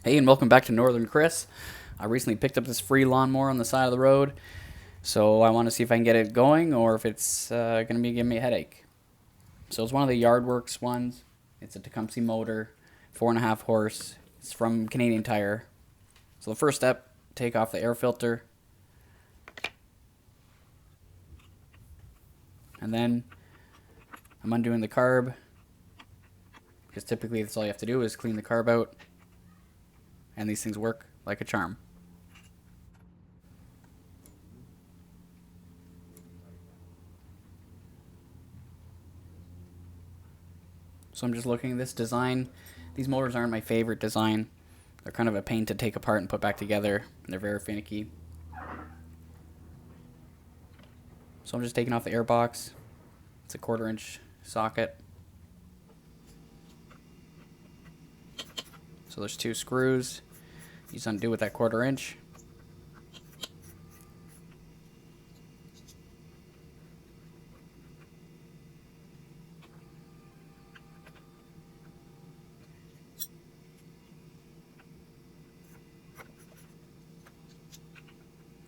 Hey, and welcome back to Northern Chris. I recently picked up this free lawnmower on the side of the road, so I want to see if I can get it going or if it's going to be giving me a headache. So it's one of the Yardworks ones. It's a Tecumseh motor, 4.5 horse. It's from Canadian Tire. So the first step, take off the air filter, and then I'm undoing the carb, because typically that's all you have to do is clean the carb out, and these things work like a charm. So I'm just looking at this design. These motors aren't my favorite design. They're kind of a pain to take apart and put back together, and they're very finicky. So I'm just taking off the air box. It's a 1/4 inch socket. So there's 2 screws. You just undo with that 1/4 inch.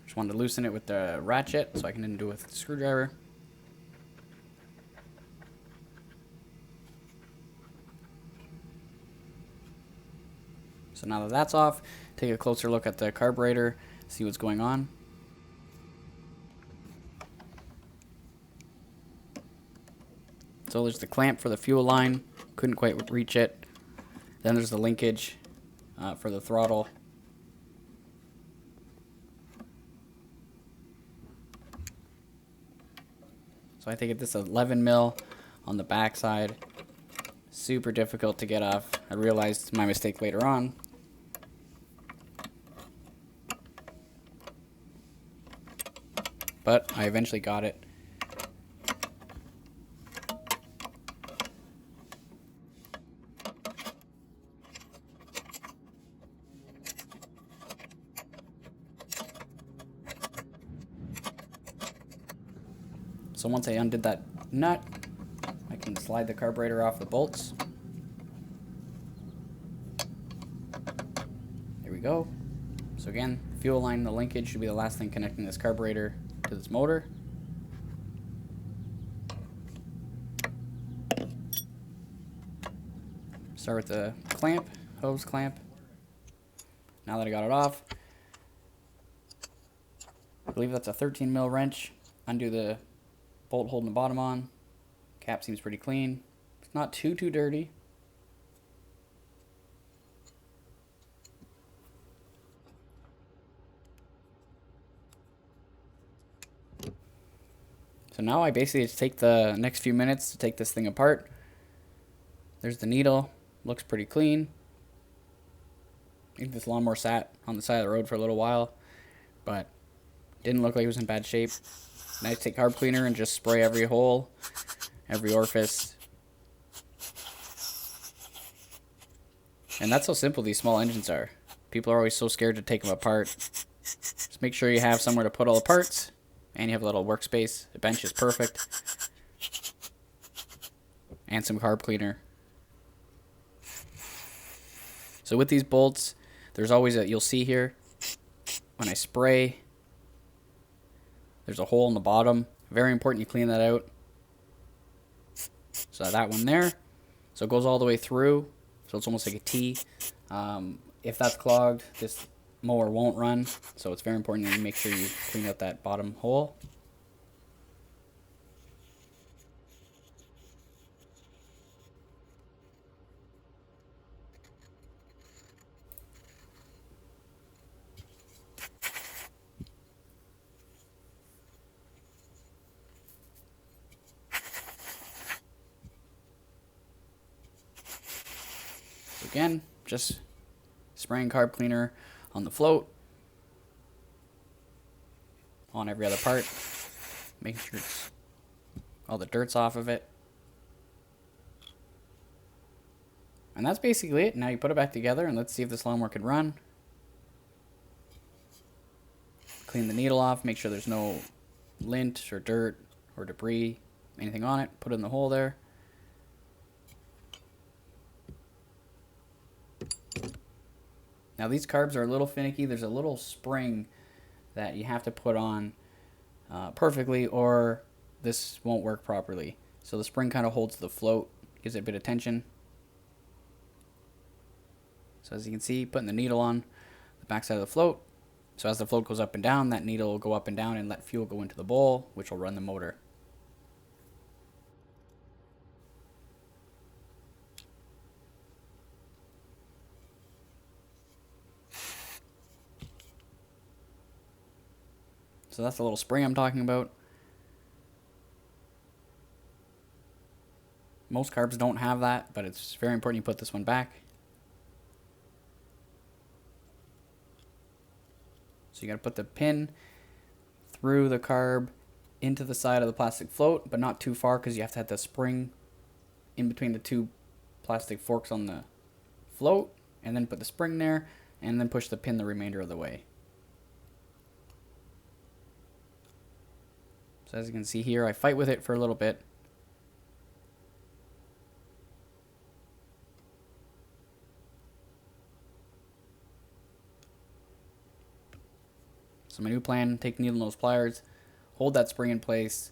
Just wanted to loosen it with the ratchet so I can undo it with the screwdriver. So now that that's off, take a closer look at the carburetor, see what's going on. So there's the clamp for the fuel line, couldn't quite reach it. Then there's the linkage for the throttle. So I think at this 11 mil on the back side, super difficult to get off. I realized my mistake later on. But I eventually got it. So once I undid that nut, I can slide the carburetor off the bolts. There we go. So again, fuel line, the linkage should be the last thing connecting this carburetor to this motor. Start with the clamp, hose clamp. Now that I got it off, I believe that's a 13 mil wrench. Undo the bolt holding the bottom on. Cap seems pretty clean. It's not too dirty. So now I basically just take the next few minutes to take this thing apart. There's the needle. Looks pretty clean. I think this lawnmower sat on the side of the road for a little while, but didn't look like it was in bad shape. Now I take carb cleaner and just spray every hole, every orifice. And that's how simple these small engines are. People are always so scared to take them apart. Just make sure you have somewhere to put all the parts, and you have a little workspace. The bench is perfect. And some carb cleaner. So with these bolts, there's always you'll see here, when I spray, there's a hole in the bottom. Very important you clean that out. So that one there. So it goes all the way through. So it's almost like a T. If that's clogged, this mower won't run. So it's very important that you make sure you clean out that bottom hole. So again, just spraying carb cleaner on the float, on every other part, making sure all the dirt's off of it. And that's basically it. Now you put it back together and let's see if this lawnmower can run. Clean the needle off, make sure there's no lint or dirt or debris, anything on it. Put it in the hole there. Now these carbs are a little finicky. There's a little spring that you have to put on perfectly, or this won't work properly. So the spring kind of holds the float, gives it a bit of tension. So as you can see, putting the needle on the backside of the float. So as the float goes up and down, that needle will go up and down and let fuel go into the bowl, which will run the motor. So that's the little spring I'm talking about. Most carbs don't have that, but it's very important you put this one back. So you got to put the pin through the carb into the side of the plastic float, but not too far because you have to have the spring in between the two plastic forks on the float, and then put the spring there, and then push the pin the remainder of the way. So as you can see here, I fight with it for a little bit. So my new plan, take the needle nose pliers, hold that spring in place,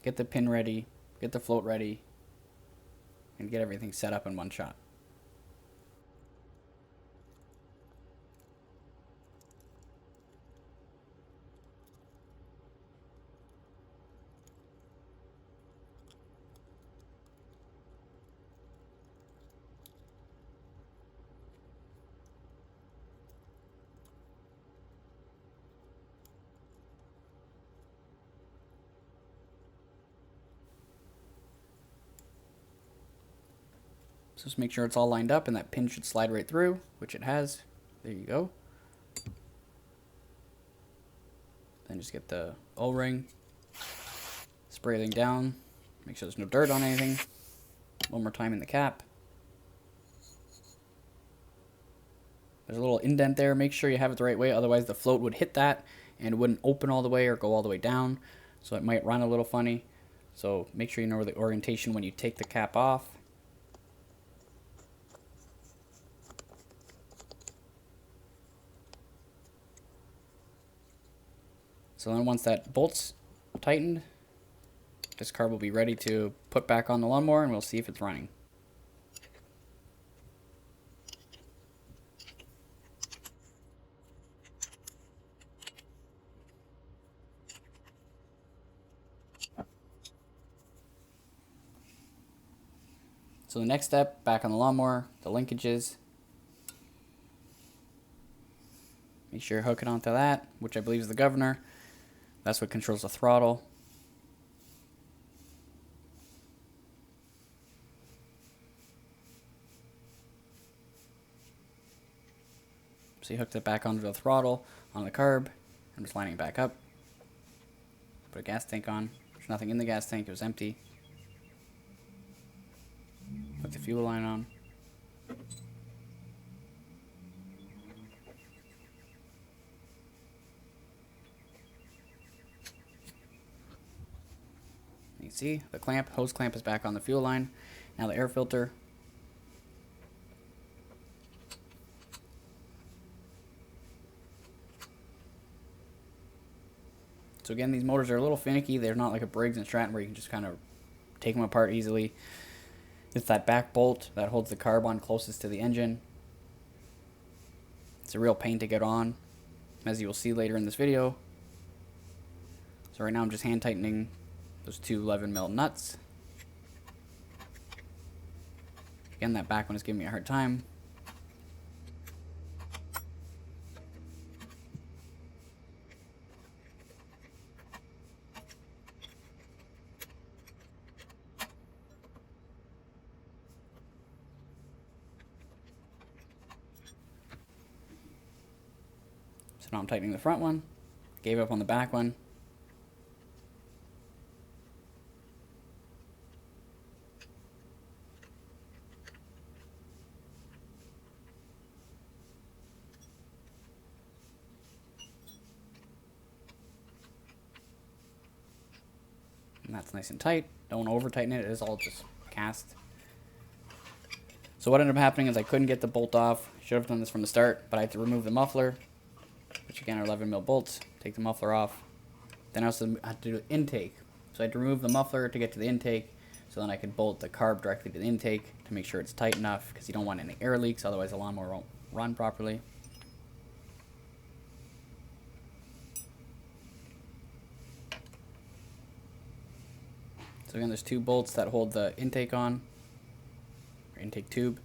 get the pin ready, get the float ready, and get everything set up in one shot. So just make sure it's all lined up and that pin should slide right through, which it has. There you go. Then just get the O-ring, spray everything down, make sure there's no dirt on anything. One more time in the cap. There's a little indent there. Make sure you have it the right way, otherwise the float would hit that and it wouldn't open all the way or go all the way down. So it might run a little funny. So make sure you know the orientation when you take the cap off. So then once that bolt's tightened, this carb will be ready to put back on the lawnmower and we'll see if it's running. So the next step, back on the lawnmower, the linkages. Make sure you're hooking onto that, which I believe is the governor. That's what controls the throttle. So you hooked it back onto the throttle on the carb. I'm just lining it back up. Put a gas tank on. There's nothing in the gas tank, it was empty. Put the fuel line on. You see, the clamp, hose clamp is back on the fuel line. Now the air filter. So again, these motors are a little finicky. They're not like a Briggs and Stratton where you can just kind of take them apart easily. It's that back bolt that holds the carb on closest to the engine. It's a real pain to get on, as you will see later in this video. So right now I'm just hand tightening those two 11mm nuts. Again, that back one is giving me a hard time. So now I'm tightening the front one. Gave up on the back one. And that's nice and tight. Don't over tighten it, it is all just cast. So what ended up happening is I couldn't get the bolt off. Should have done this from the start, but I had to remove the muffler, which again are 11 mil bolts. Take the muffler off. Then I also had to do the intake. So I had to remove the muffler to get to the intake, so then I could bolt the carb directly to the intake to make sure it's tight enough, because you don't want any air leaks, otherwise the lawnmower won't run properly. So again, there's 2 bolts that hold the intake on, or intake tube.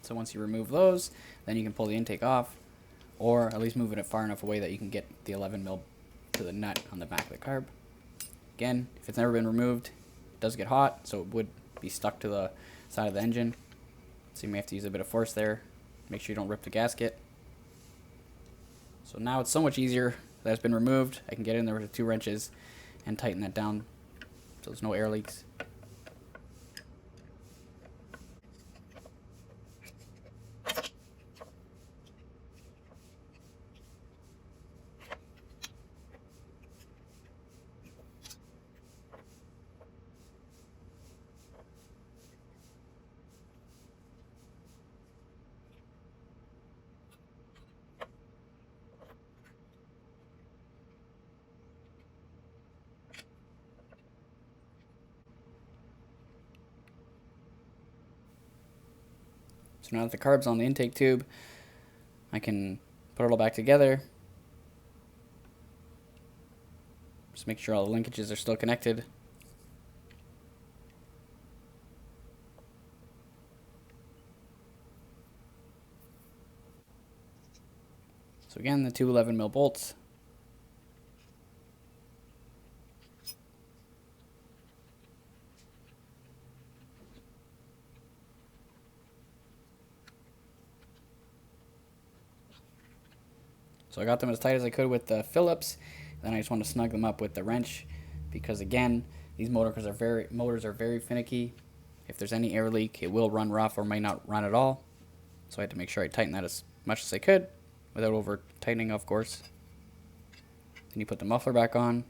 So once you remove those, then you can pull the intake off, or at least move it far enough away that you can get the 11 mil to the nut on the back of the carb. Again, if it's never been removed, it does get hot, so it would be stuck to the side of the engine. So you may have to use a bit of force there. Make sure you don't rip the gasket. So now it's so much easier that it's been removed. I can get in there with 2 wrenches and tighten that down so there's no air leaks. So now that the carb's on the intake tube, I can put it all back together. Just make sure all the linkages are still connected. So again, the 2 11 mil bolts. So I got them as tight as I could with the Phillips. Then I just want to snug them up with the wrench, because again, these motors are very finicky. If there's any air leak, it will run rough or may not run at all. So I had to make sure I tighten that as much as I could without over tightening, of course. Then you put the muffler back on.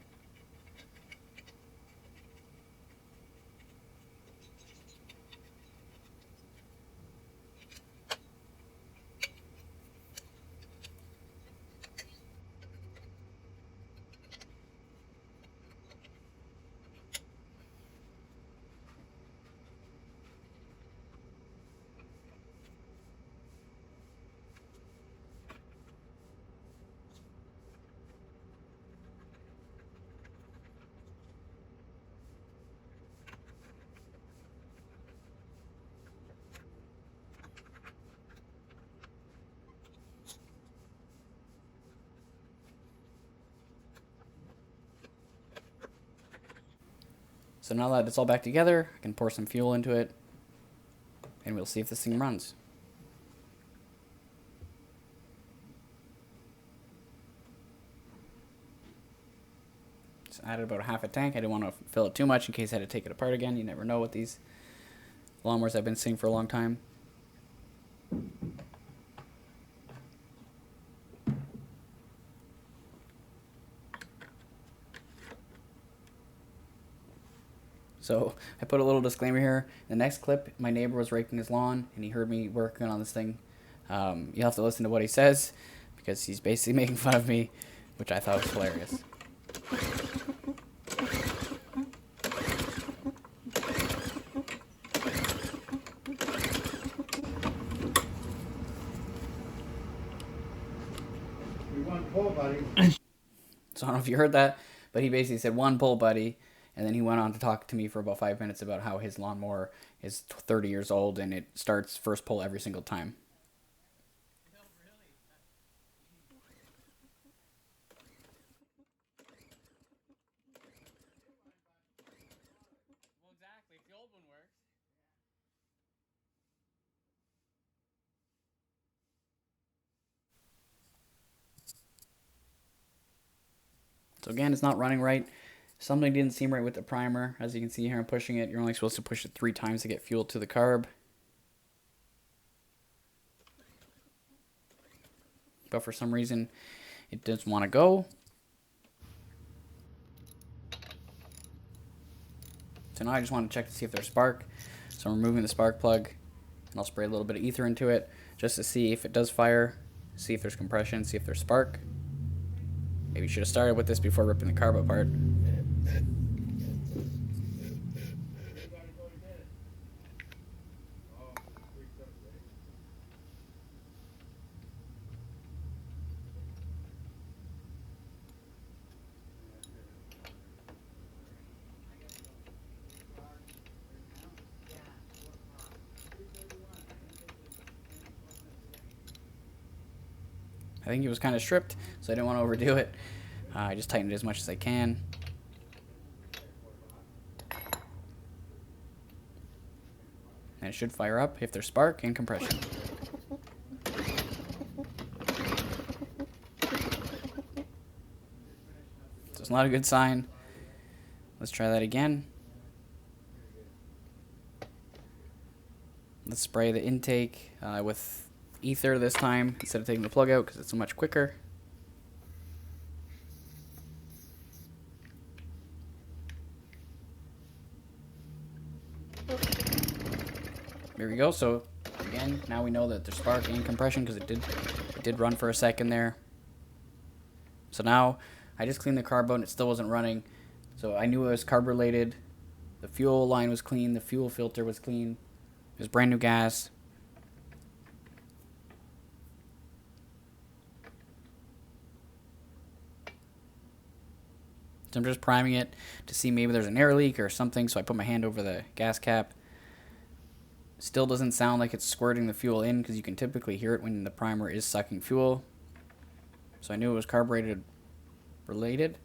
So now that it's all back together, I can pour some fuel into it, and we'll see if this thing runs. Just added about half a tank. I didn't want to fill it too much in case I had to take it apart again. You never know with these lawnmowers I've been seeing for a long time. So I put a little disclaimer here. The next clip, my neighbor was raking his lawn, and he heard me working on this thing. You'll have to listen to what he says, because he's basically making fun of me, which I thought was hilarious. One pull, buddy. So I don't know if you heard that, but he basically said 1 pull, buddy. And then he went on to talk to me for about 5 minutes about how his lawnmower is 30 years old and it starts first pull every single time. Well, exactly. If the old one works. So again, it's not running right. Something didn't seem right with the primer. As you can see here, I'm pushing it. You're only supposed to push it 3 times to get fuel to the carb. But for some reason, it doesn't want to go. So now I just want to check to see if there's spark. So I'm removing the spark plug, and I'll spray a little bit of ether into it just to see if it does fire, see if there's compression, see if there's spark. Maybe you should have started with this before ripping the carb apart. I think it was kind of stripped, so I didn't want to overdo it. I just tightened it as much as I can. And it should fire up if there's spark and compression. So it's not a good sign. Let's try that again. Let's spray the intake with ether this time instead of taking the plug out because it's so much quicker. There we go. So again, now we know that there's spark and compression because it did run for a second there. So now I just cleaned the carb out and it still wasn't running. So I knew it was carb related. The fuel line was clean. The fuel filter was clean. It was brand new gas. So I'm just priming it to see maybe there's an air leak or something. So I put my hand over the gas cap. Still doesn't sound like it's squirting the fuel in because you can typically hear it when the primer is sucking fuel. So I knew it was carbureted related.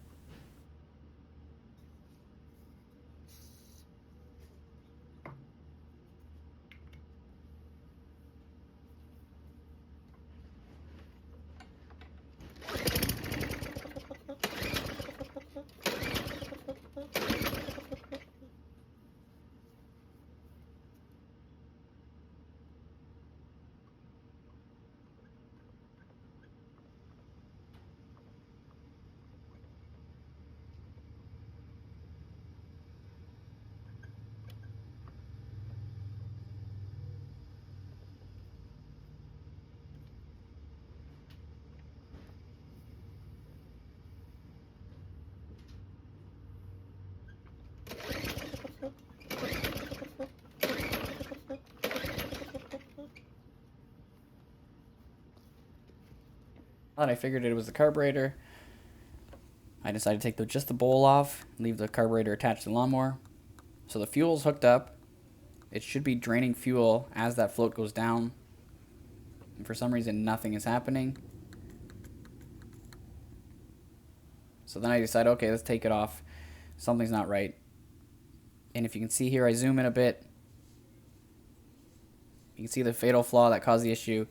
I figured it was the carburetor. I decided to take just the bowl off, leave the carburetor attached to the lawnmower. So the fuel's hooked up. It should be draining fuel as that float goes down. And for some reason, nothing is happening. So then I decided, okay, let's take it off. Something's not right. And if you can see here, I zoom in a bit. You can see the fatal flaw that caused the issue.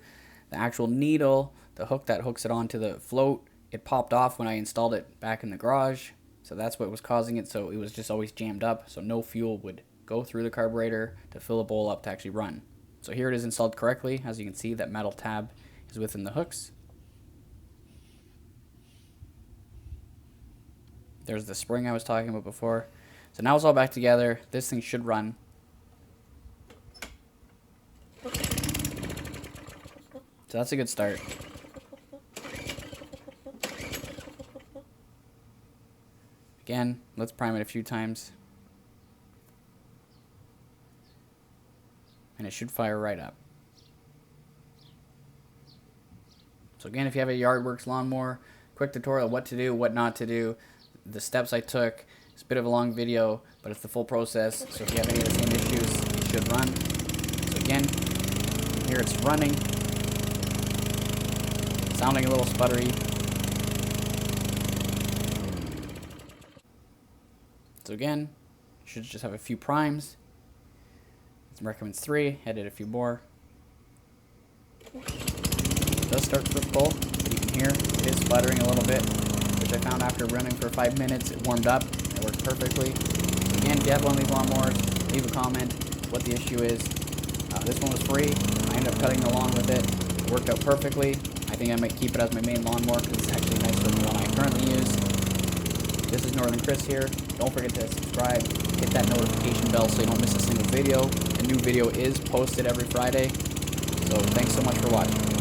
The actual needle, the hook that hooks it onto the float, it popped off when I installed it back in the garage. So that's what was causing it. So it was just always jammed up. So no fuel would go through the carburetor to fill a bowl up to actually run. So here it is installed correctly. As you can see, that metal tab is within the hooks. There's the spring I was talking about before. So now it's all back together. This thing should run. So that's a good start. Again, let's prime it a few times. And it should fire right up. So again, if you have a Yardworks lawnmower, quick tutorial of what to do, what not to do, the steps I took. It's a bit of a long video, but it's the full process. So if you have any of the same issues, it should run. So again, here it's running. Sounding a little sputtery. So again, should just have a few primes. It recommends 3. I did a few more. It does start to full. You can hear it is sputtering a little bit, which I found after running for 5 minutes. It warmed up It worked perfectly. Again, if you have one of these lawnmowers, leave a comment what the issue is. This one was free. I ended up cutting the lawn with it. It worked out perfectly. I think I might keep it as my main lawnmower because it's actually nicer than the one I currently use. This is Northern Chris here. Don't forget to subscribe, hit that notification bell so you don't miss a single video. A new video is posted every Friday. So thanks so much for watching.